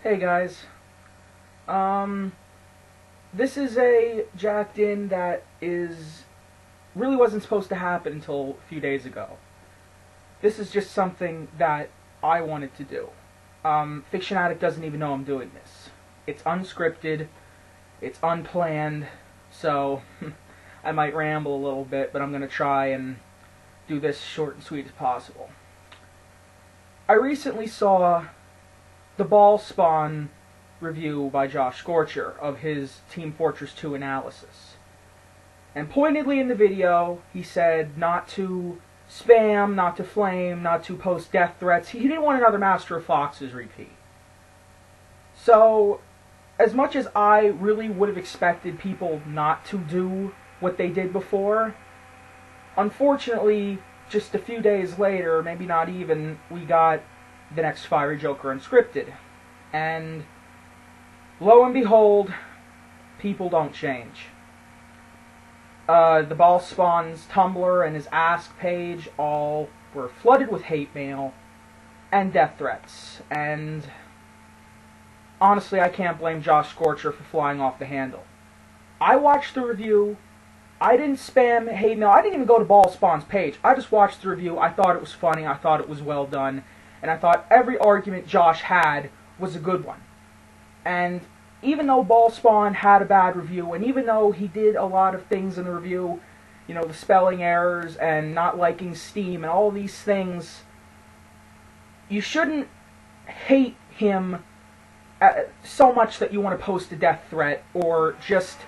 Hey guys, this is a jacked in that really wasn't supposed to happen until a few days ago. This is just something that I wanted to do. Fiction Addict doesn't even know I'm doing this. It's unscripted, it's unplanned, so I might ramble a little bit, but I'm gonna try and do this short and sweet as possible. I recently saw the Bhaalspawn review by Joshscorchers of his Team Fortress 2 analysis. And pointedly in the video, he said not to spam, not to flame, not to post death threats. He didn't want another Master of Foxes repeat. So, as much as I really would have expected people not to do what they did before, unfortunately, just a few days later, maybe not even, we got the next Fiery Joker Unscripted. And lo and behold, people don't change. The Bhaalspawn's Tumblr and his Ask page all were flooded with hate mail and death threats. And honestly, I can't blame Joshscorchers for flying off the handle. I watched the review. I didn't spam hate mail. I didn't even go to Bhaalspawn's page. I just watched the review. I thought it was funny. I thought it was well done. And I thought every argument Josh had was a good one. And even though Bhaalspawn had a bad review, and even though he did a lot of things in the review, you know, the spelling errors and not liking Steam and all these things, you shouldn't hate him so much that you want to post a death threat or just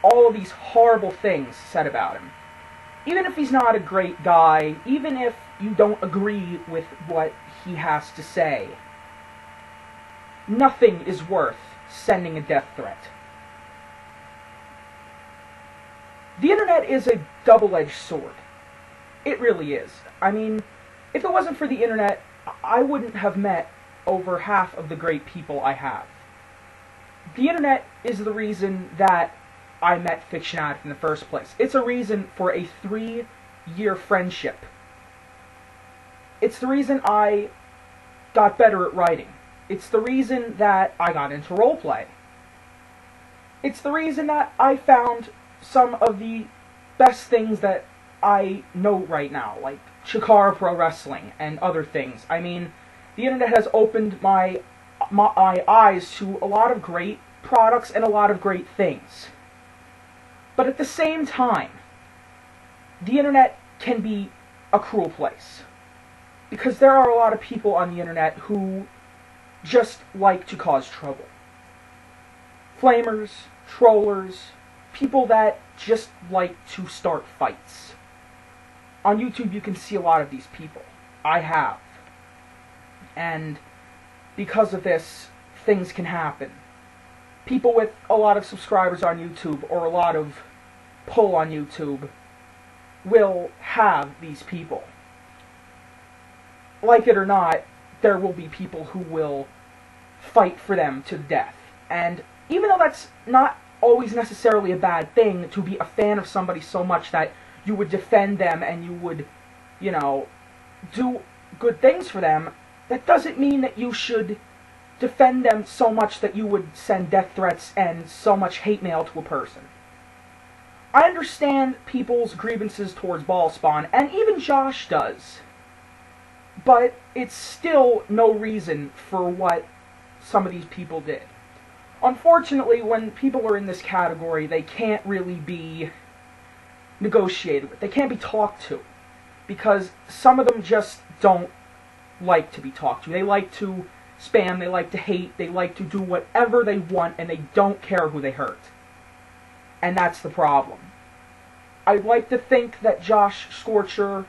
all of these horrible things said about him. Even if he's not a great guy, even if you don't agree with what he has to say, nothing is worth sending a death threat. The internet is a double-edged sword. It really is. I mean, if it wasn't for the internet, I wouldn't have met over half of the great people I have. The internet is the reason that I met Fiction Addict in the first place. It's a reason for a 3-year friendship. It's the reason I got better at writing. It's the reason that I got into roleplay. It's the reason that I found some of the best things that I know right now, like Chikara Pro Wrestling and other things. I mean, the internet has opened my eyes to a lot of great products and a lot of great things. But at the same time, the internet can be a cruel place. Because there are a lot of people on the internet who just like to cause trouble. Flamers, trollers, people that just like to start fights. On YouTube you can see a lot of these people. I have. And because of this, things can happen. People with a lot of subscribers on YouTube or a lot of pull on YouTube will have these people. Like it or not, there will be people who will fight for them to death. And even though that's not always necessarily a bad thing, to be a fan of somebody so much that you would defend them and you would, you know, do good things for them, that doesn't mean that you should defend them so much that you would send death threats and so much hate mail to a person. I understand people's grievances towards Bhaalspawn, and even Josh does. But it's still no reason for what some of these people did. Unfortunately, when people are in this category, they can't really be negotiated with. They can't be talked to. Because some of them just don't like to be talked to. They like to spam, they like to hate, they like to do whatever they want, and they don't care who they hurt. And that's the problem. I'd like to think that Joshscorchers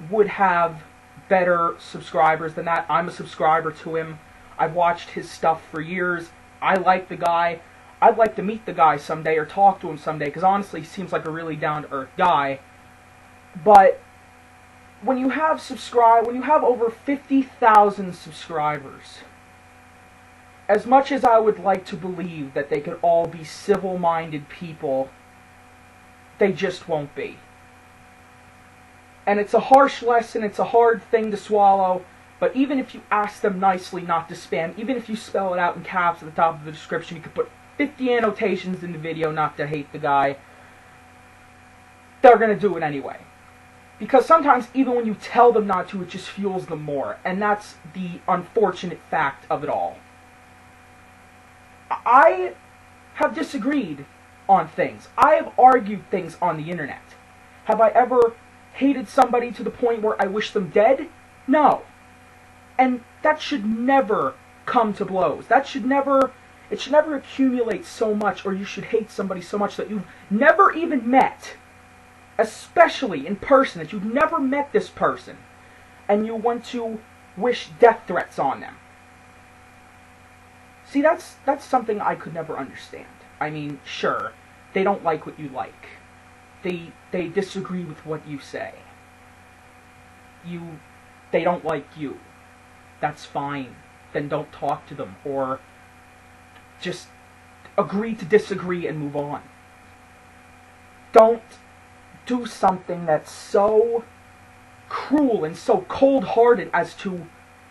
would have better subscribers than that. I'm a subscriber to him. I've watched his stuff for years. I like the guy. I'd like to meet the guy someday or talk to him someday, because honestly he seems like a really down-to-earth guy. But when you have over 50,000 subscribers, as much as I would like to believe that they could all be civil-minded people, they just won't be. And it's a harsh lesson, it's a hard thing to swallow, But even if you ask them nicely not to spam, even if you spell it out in caps at the top of the description, you could put 50 annotations in the video not to hate the guy, they're going to do it anyway. Because sometimes, even when you tell them not to, it just fuels them more. And that's the unfortunate fact of it all. I have disagreed on things. I have argued things on the internet. Have I ever hated somebody to the point where I wish them dead? No. And that should never come to blows. It should never accumulate so much, or you should hate somebody so much that you've never even met, especially in person, that you've never met this person, and you want to wish death threats on them. See, that's something I could never understand. I mean, sure, they don't like what you like. They disagree with what you say. They don't like you. That's fine. Then don't talk to them, or just agree to disagree and move on. Don't do something that's so cruel and so cold-hearted as to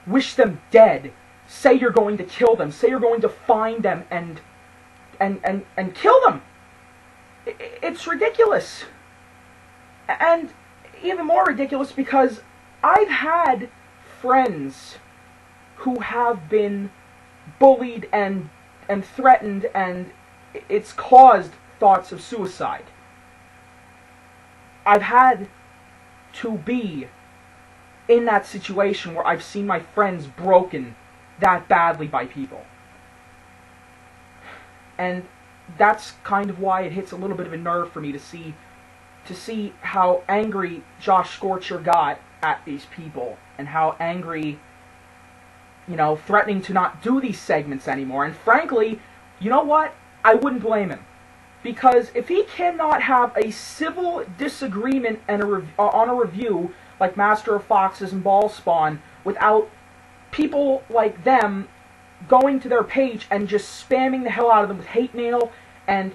wish them dead. Say you're going to kill them. Say you're going to find them and kill them. It's ridiculous. And even more ridiculous because I've had friends who have been bullied and threatened, and it's caused thoughts of suicide. I've had to be in that situation where I've seen my friends broken that badly by people. And that's kind of why it hits a little bit of a nerve for me to see how angry Joshscorchers got at these people, and how angry, threatening to not do these segments anymore. And frankly, you know what? I wouldn't blame him. Because if he cannot have a civil disagreement and on a review like Master of Foxes and Bhaalspawn without people like them going to their page and just spamming the hell out of them with hate mail and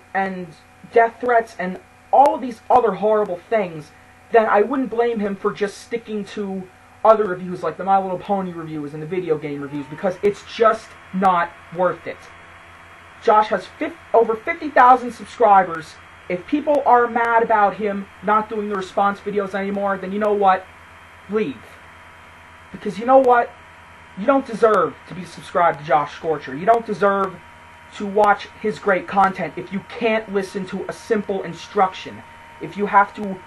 death threats and all of these other horrible things, then I wouldn't blame him for just sticking to other reviews like the My Little Pony reviews and the video game reviews, because it's just not worth it. Josh has over 50,000 subscribers. If people are mad about him not doing the response videos anymore, then you know what? Leave. Because you know what? You don't deserve to be subscribed to Joshscorchers. You don't deserve to watch his great content if you can't listen to a simple instruction. If you have to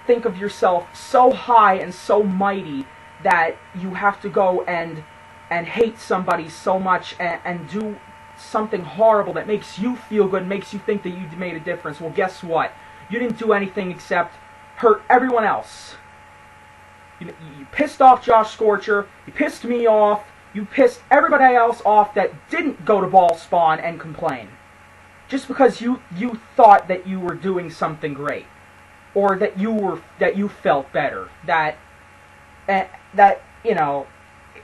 think of yourself so high and so mighty that you have to go and hate somebody so much and do something horrible that makes you feel good, makes you think that you made a difference. Well, guess what? You didn't do anything except hurt everyone else. You pissed off Joshscorchers, you pissed me off, you pissed everybody else off that didn't go to Bhaalspawn and complain. Just because you thought that you were doing something great, or that you felt better,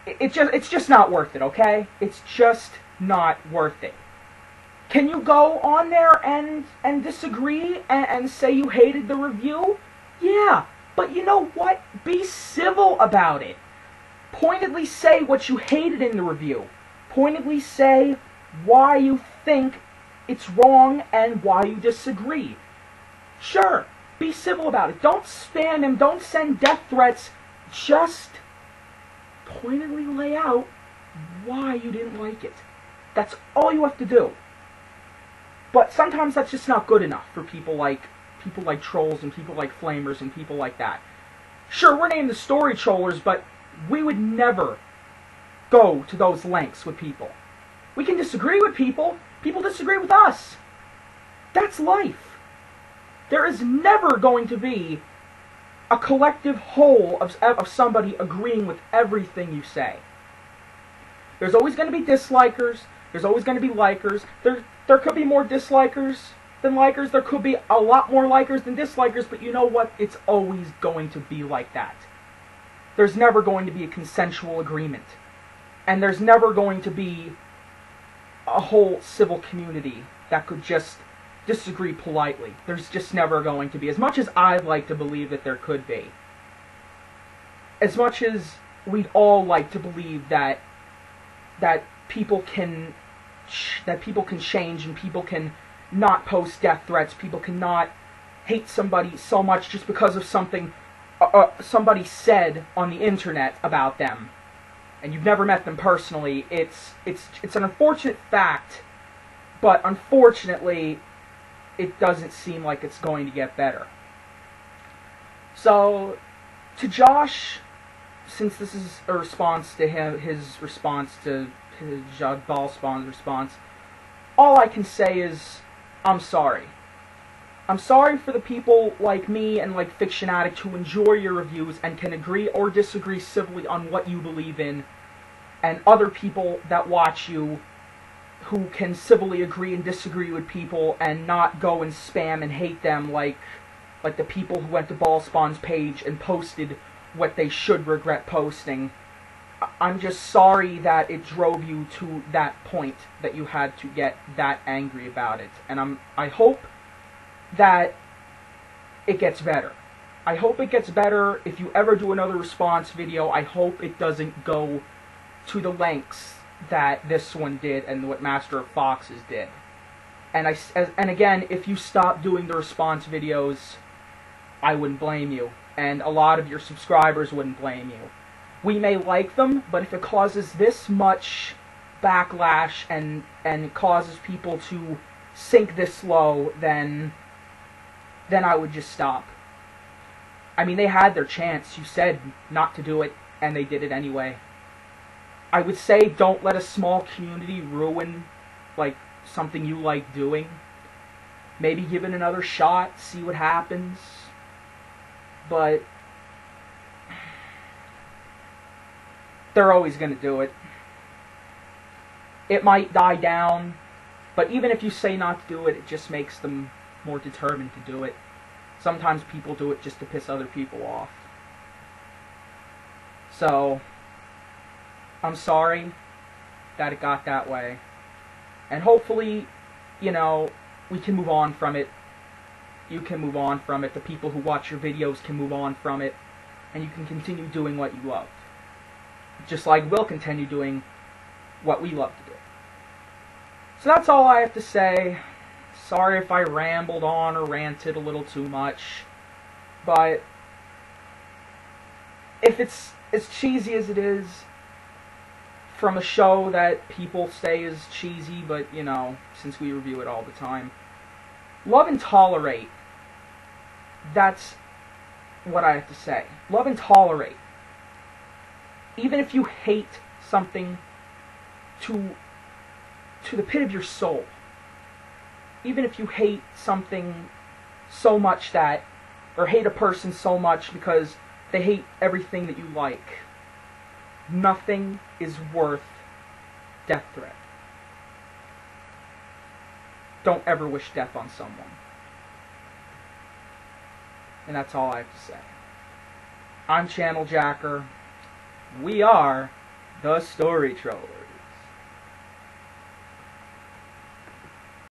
it's just not worth it, okay? It's just not worth it. Can you go on there and disagree and say you hated the review? Yeah, but you know what? Be civil about it. Pointedly say what you hated in the review. Pointedly say why you think it's wrong and why you disagree. Sure, be civil about it. Don't spam him. Don't send death threats. Just pointedly lay out why you didn't like it. That's all you have to do. But sometimes that's just not good enough for people like trolls and people like flamers and people like that. Sure, we're named the Storytrollers, but we would never go to those lengths with people. We can disagree with people. People disagree with us. That's life. There is never going to be a collective whole of somebody agreeing with everything you say. There's always going to be dislikers. There's always going to be likers. There could be more dislikers than likers. There could be a lot more likers than dislikers, but you know what? It's always going to be like that. There's never going to be a consensual agreement. And there's never going to be a whole civil community that could just disagree politely. There's just never going to be. As much as I'd like to believe that there could be. As much as we'd all like to believe that people can change, and people can not post death threats. People cannot hate somebody so much just because of something somebody said on the internet about them, and you've never met them personally. It's an unfortunate fact, but unfortunately, it doesn't seem like it's going to get better. So, to Josh, since this is a response to him, his response to his Bhaalspawn's response, all I can say is, I'm sorry. I'm sorry for the people like me and like Fiction Addict who enjoy your reviews and can agree or disagree civilly on what you believe in, and other people that watch you who can civilly agree and disagree with people and not go and spam and hate them like the people who went to Bhaalspawn's page and posted what they should regret posting. I'm just sorry that it drove you to that point, that you had to get that angry about it. And I hope that it gets better. I hope it gets better. If you ever do another response video, I hope it doesn't go to the lengths that this one did and what Master of Foxes did. And again, if you stop doing the response videos, I wouldn't blame you. And a lot of your subscribers wouldn't blame you. We may like them, but if it causes this much backlash and causes people to sink this low, then I would just stop. I mean, they had their chance. You said not to do it, and they did it anyway. I would say don't let a small community ruin, like, something you like doing. Maybe give it another shot, see what happens. But they're always going to do it. It might die down, but even if you say not to do it, it just makes them more determined to do it. Sometimes people do it just to piss other people off. So, I'm sorry that it got that way. And hopefully, you know, we can move on from it. You can move on from it. The people who watch your videos can move on from it. And you can continue doing what you love. Just like we'll continue doing what we love to do. So that's all I have to say. Sorry if I rambled on or ranted a little too much. But if it's as cheesy as it is, from a show that people say is cheesy, but, you know, since we review it all the time, love and tolerate. That's what I have to say. Love and tolerate. Even if you hate something to the pit of your soul, even if you hate something so much that, or hate a person so much because they hate everything that you like, nothing is worth death threat. Don't ever wish death on someone. And that's all I have to say. I'm Channel Jacker. We are the Storytrollers.